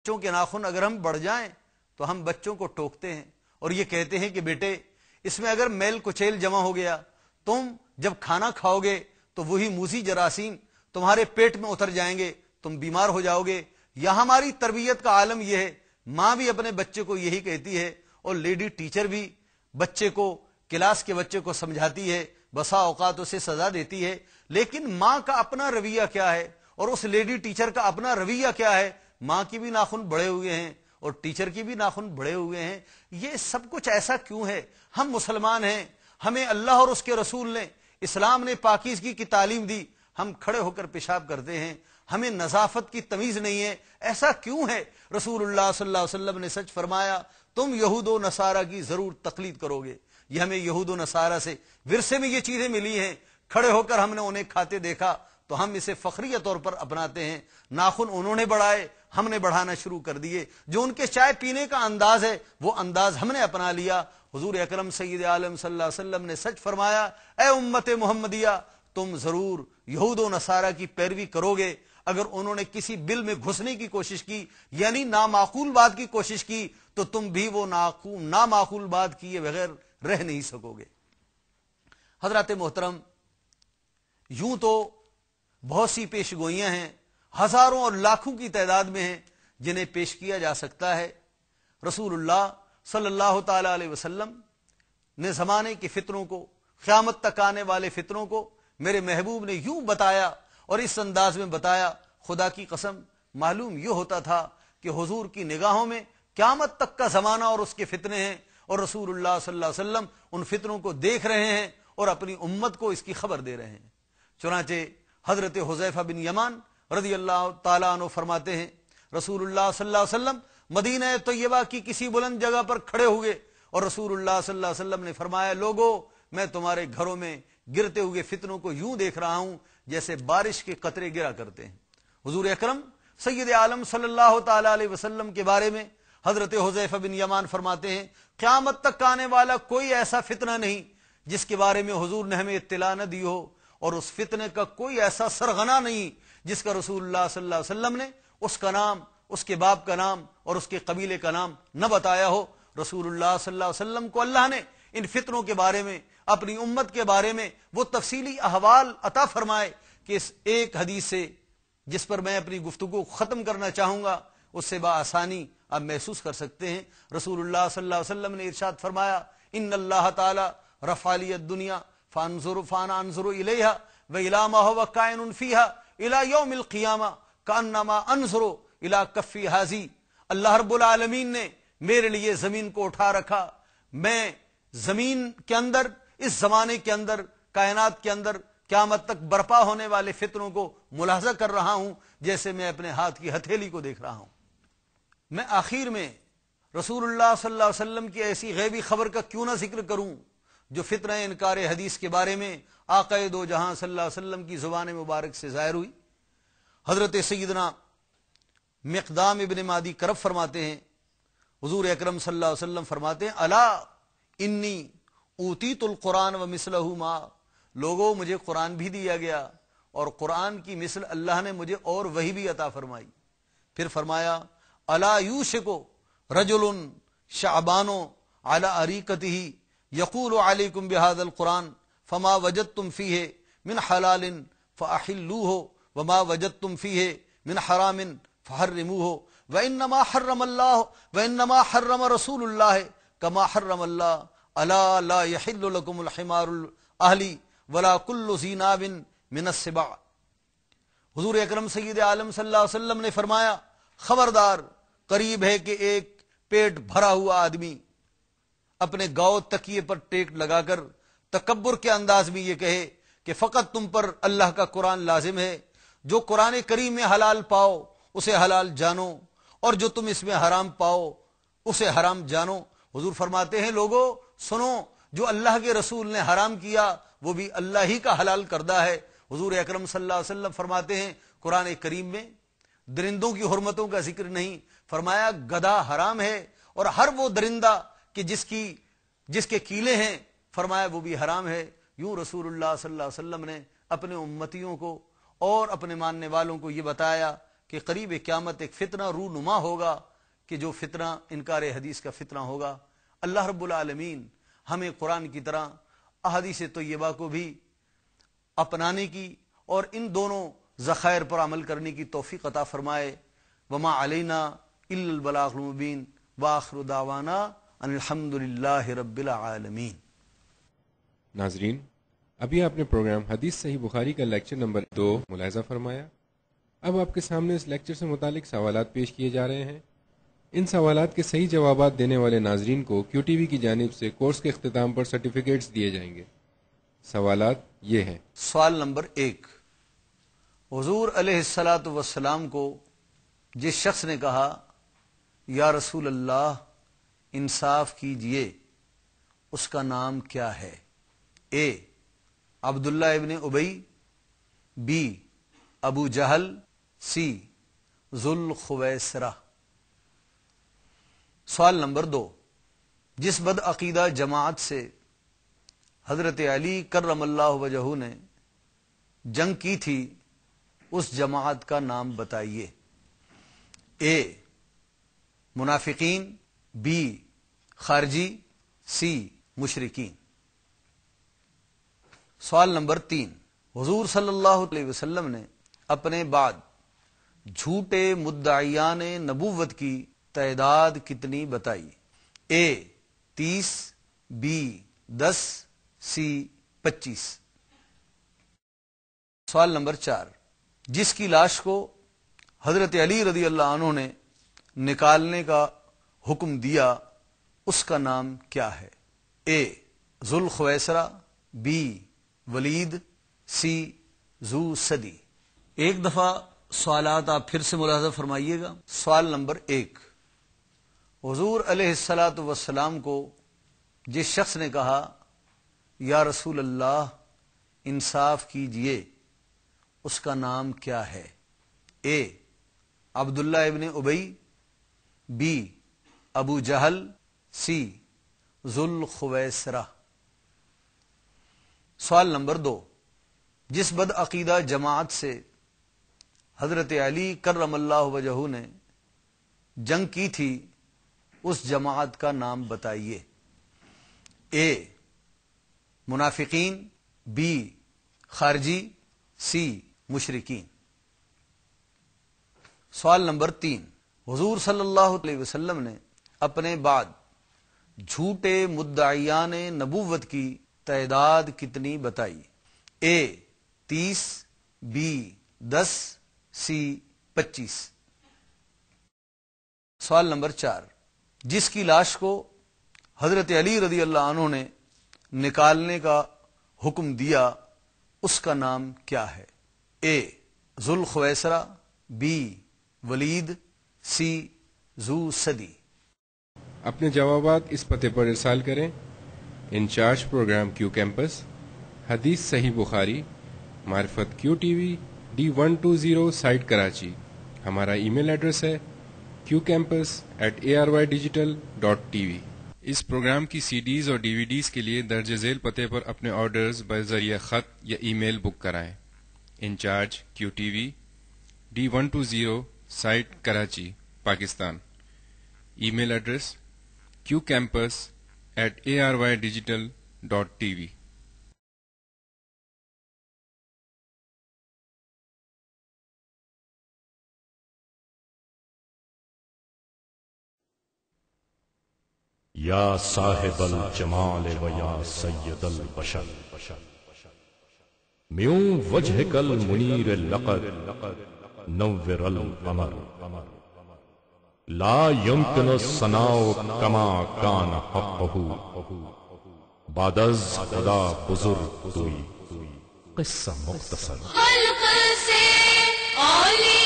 بچوں کے ناخن اگر ہم بڑھ جائیں تو ہم بچوں کو ٹوکتے ہیں اور یہ کہتے ہیں کہ بیٹے اس میں اگر میل کچیل جمع ہو گیا، تم جب کھانا کھاؤ گے تو وہی موذی جراثیم تمہارے پیٹ میں اتر جائیں گے، تم بیمار ہو جاؤ گے۔ یہاں ہماری تربیت کا عالم یہ ہے، ماں بھی اپنے بچے کو یہی کہتی ہے اور لیڈی ٹیچر بھی بچے کو، کلاس کے بچے کو سمجھاتی ہے، بسا اوقات اسے سزا دیتی ہے، لیکن ماں کا اپنا رویہ کیا ہے اور اس لیڈی ٹیچر کا اپنا رویہ کیا ہے؟ ماں کی بھی ناخن بڑے ہوئے ہیں اور ٹیچر کی بھی ناخن بڑے ہوئے ہیں۔ یہ سب کچھ ایسا کیوں ہے؟ ہم مسلمان ہیں، ہمیں اللہ اور اس کے رسول نے، اسلام نے پاکیزگی کی تعلیم دی، ہم کھڑے ہو کر پیشاب کرتے ہیں، ہمیں نظافت کی تمیز نہیں ہے۔ ایسا کیوں ہے؟ رسول اللہ صلی اللہ علیہ وسلم نے سچ فرمایا، تم یہود و نصارہ کی ضرور تقلید کرو گے۔ یہ ہمیں یہود و نصارہ سے ورثے میں یہ چیزیں ملی ہیں، کھڑے ہو کر ہم نے انہیں کھاتے دیکھا تو ہم اسے فخریہ طور پر اپناتے ہیں۔ ناخن انہوں نے بڑھائے، ہم نے بڑھانا شروع کر دیے۔ جو ان کے چائے پینے کا انداز ہے وہ انداز ہم نے اپنا لیا۔ حضور اکرم سید عالم صلی اللہ علیہ وسلم نے سچ فرمایا، اے امت محمدیہ، تم ضرور یہود و نصارہ کی پیروی کرو گے۔ اگر انہوں نے کسی بل میں گھسنے کی کوشش کی، یعنی نامعقول بات کی کوشش کی، تو تم بھی وہ نامعقول بات کیے بغیر رہ نہیں سکو گے۔ حضرات محترم، یوں تو بہت سی پیش گوئیاں ہیں، ہزاروں اور لاکھوں کی تعداد میں ہیں جنہیں پیش کیا جا سکتا ہے۔ رسول اللہ صلی اللہ تعالی علیہ وسلم نے زمانے کے فتنوں کو، قیامت تک آنے والے فتنوں کو میرے محبوب نے یوں بتایا اور اس انداز میں بتایا، خدا کی قسم معلوم یہ ہوتا تھا کہ حضور کی نگاہوں میں قیامت تک کا زمانہ اور اس کے فتنے ہیں، اور رسول اللہ صلی اللہ علیہ وسلم ان فتنوں کو دیکھ رہے ہیں اور اپنی امت کو اس کی خبر دے رہے ہیں۔ چنانچہ حضرت حذیفہ بن یمان رضی اللہ تعالیٰ عنہ فرماتے ہیں، رسول اللہ صلی اللہ علیہ وسلم مدینہ طیبہ کی کسی بلند جگہ پر کھڑے ہوئے اور رسول اللہ صلی اللہ علیہ وسلم نے فرمایا، لوگو میں تمہارے گھروں میں گرتے ہوئے فتنوں کو یوں دیکھ رہا ہوں جیسے بارش کے قطرے گرا کرتے ہیں۔ حضور اکرم سید عالم صلی اللہ تعالی علیہ وسلم کے بارے میں حضرت حذیفہ بن یمان فرماتے ہیں، قیامت تک آنے والا کوئی ایسا فتنہ نہیں جس کے بارے میں حضور نے ہمیں اطلاع نہ دی ہو، اور اس فتنے کا کوئی ایسا سرغنہ نہیں جس کا رسول اللہ صلی اللہ علیہ وسلم نے اس کا نام، اس کے باپ کا نام اور اس کے قبیلے کا نام نہ بتایا ہو۔ رسول اللہ صلی اللہ علیہ وسلم کو اللہ نے ان فتنوں کے بارے میں، اپنی امت کے بارے میں وہ تفصیلی احوال عطا فرمائے کہ اس ایک حدیث سے، جس پر میں اپنی گفتگو ختم کرنا چاہوں گا، اس سے بآسانی آپ محسوس کر سکتے ہیں۔ رسول اللہ صلی اللہ علیہ وسلم نے ارشاد فرمایا، ان اللہ تعالی رفع لی الدنیا فانا انظر الیہا والی ما هو کائن فیہا الی یوم القیامہ کانما انظر الی کفی ھذی۔ اللہ رب العالمین نے میرے لیے زمین کو اٹھا رکھا، میں زمین کے اندر، اس زمانے کے اندر، کائنات کے اندر قیامت تک برپا ہونے والے فتنوں کو ملاحظہ کر رہا ہوں جیسے میں اپنے ہاتھ کی ہتھیلی کو دیکھ رہا ہوں۔ میں آخر میں رسول اللہ صلی اللہ علیہ وسلم کی ایسی غیبی خبر کا کیوں نہ ذکر کروں جو فتنہ انکار حدیث کے بارے میں آقا دو جہاں صلی اللہ علیہ وسلم کی زبان مبارک سے ظاہر ہوئی۔ حضرت سیدنا مقدام ابن مادی کرب فرماتے ہیں، حضور اکرم صلی اللہ علیہ وسلم فرماتے ہیں، الا انی اوتیت القرآن و مثلہ ما، لوگوں مجھے قرآن بھی دیا گیا اور قرآن کی مثل اللہ نے مجھے اور وحی بھی عطا فرمائی۔ پھر فرمایا، الا یوشک رجل شعبان علی اریکتہ یقول علیکم بہذا القرآن فما وجدتم فیہ من حلال فاحلوہ وما وجدتم فیہ من حرام فحرموہ وانما حرم رسول اللہ کما حرم اللہ الا لا یحل لکم الحمار الاہلی ولا کل ذی ناب من السباع۔ حضور اکرم سید عالم صلی اللہ علیہ وسلم نے فرمایا، خبردار، قریب ہے کہ ایک پیٹ بھرا ہوا آدمی اپنے گاؤں تکیے پر ٹیک لگا کر تکبر کے انداز میں یہ کہے کہ فقط تم پر اللہ کا قرآن لازم ہے، جو قرآن کریم میں حلال پاؤ اسے حلال جانو اور جو تم اس میں حرام پاؤ اسے حرام جانو۔ حضور فرماتے ہیں، لوگوں سنو، جو اللہ کے رسول نے حرام کیا وہ بھی اللہ ہی کا حلال کردہ ہے۔ حضور اکرم صلی اللہ علیہ وسلم فرماتے ہیں، قرآن کریم میں درندوں کی حرمتوں کا ذکر نہیں، فرمایا گدھا حرام ہے، اور ہر وہ درندہ کہ جس کے کیلے ہیں، فرمایا وہ بھی حرام ہے۔ یوں رسول اللہ صلی اللہ علیہ وسلم نے اپنے امتیوں کو اور اپنے ماننے والوں کو یہ بتایا کہ قریب قیامت ایک فتنہ رونما ہوگا کہ جو فتنہ انکار حدیث کا فتنہ ہوگا۔ اللہ رب العالمین ہمیں قرآن کی طرح احادیث طیبہ کو بھی اپنانے کی اور ان دونوں ذخائر پر عمل کرنے کی توفیق عطا فرمائے۔ وما علینا الا البلاغ المبین وآخر دعوانا ان الحمد للہ رب العالمین۔ ناظرین، ابھی آپ نے پروگرام حدیث صحیح بخاری کا لیکچر نمبر 2 ملاحظہ فرمایا۔ اب آپ کے سامنے اس لیکچر سے متعلق سوالات پیش کیے جا رہے ہیں۔ ان سوالات کے صحیح جوابات دینے والے ناظرین کو کیو ٹی وی کی جانب سے کورس کے اختتام پر سرٹیفکیٹس دیے جائیں گے۔ سوالات یہ ہیں۔ سوال نمبر 1، حضور علیہ الصلاۃ والسلام کو جس شخص نے کہا یا رسول اللہ انصاف کیجئے، اس کا نام کیا ہے؟ اے عبداللہ ابن ابی، بی ابو جہل، سی ذوالخویسرہ۔ سوال نمبر 2، جس بد عقیدہ جماعت سے حضرت علی کرم اللہ وجہہ نے جنگ کی تھی، اس جماعت کا نام بتائیے۔ اے منافقین، بی خارجی، سی مشرکین۔ سوال نمبر 3، حضور صلی اللہ علیہ وسلم نے اپنے بعد جھوٹے مدعیان نبوت کی تعداد کتنی بتائی؟ اے 30، بی 10، سی 25۔ سوال نمبر 4، جس کی لاش کو حضرت علی رضی اللہ عنہ نے نکالنے کا حکم دیا، اس کا نام کیا ہے؟ اے ذوالخویسرہ، بی ولید، سی ذو سدی۔ ایک دفعہ سوالات آپ پھر سے ملاحظہ فرمائیے گا۔ سوال نمبر 1، حضور علیہ الصلاۃ والسلام کو جس شخص نے کہا یا رسول اللہ انصاف کیجئے، اس کا نام کیا ہے؟ اے عبداللہ ابن ابی، بی ابو جہل، سی ذوالخویسرہ۔ سوال نمبر 2، جس بد عقیدہ جماعت سے حضرت علی کرم اللہ وجہہ نے جنگ کی تھی، اس جماعت کا نام بتائیے۔ اے منافقین، بی خارجی، سی مشرکین۔ سوال نمبر 3، حضور صلی اللہ علیہ وسلم نے اپنے بعد جھوٹے مدعیان نبوت کی تعداد کتنی بتائی؟ اے 30، بی 10، سی 25۔ سوال نمبر 4، جس کی لاش کو حضرت علی رضی اللہ عنہ نے نکالنے کا حکم دیا، اس کا نام کیا ہے؟ اے ذوالخویسرہ، بی ولید، سی ذو سدی۔ اپنے جوابات اس پتے پر ارسال کریں۔ انچارج پروگرام کیو کیمپس، حدیث صحیح بخاری، معرفت Q T V, D120 site Karachi. ہمارا ای میل ایڈریس ہے qcampus@arYdigital.tv۔ اس پروگرام کی سی ڈیز اور ڈی وی ڈیز کے لیے درج ذیل پتے پر اپنے آرڈرز بذریعہ خط یا ای میل بک کرائیں۔ Incharge Q T V, D120 site Karachi, Pakistan. Email address qcampus@arYdigital.tv۔ یا صاحب الجمال و یا سید البشر، میوں وجہک المنیر لقد نور القمر، لا يمكن الثناء كما كان حقه، بعد از خدا بزرگ توئی۔ قصہ مختصر، خلق سے اولیاء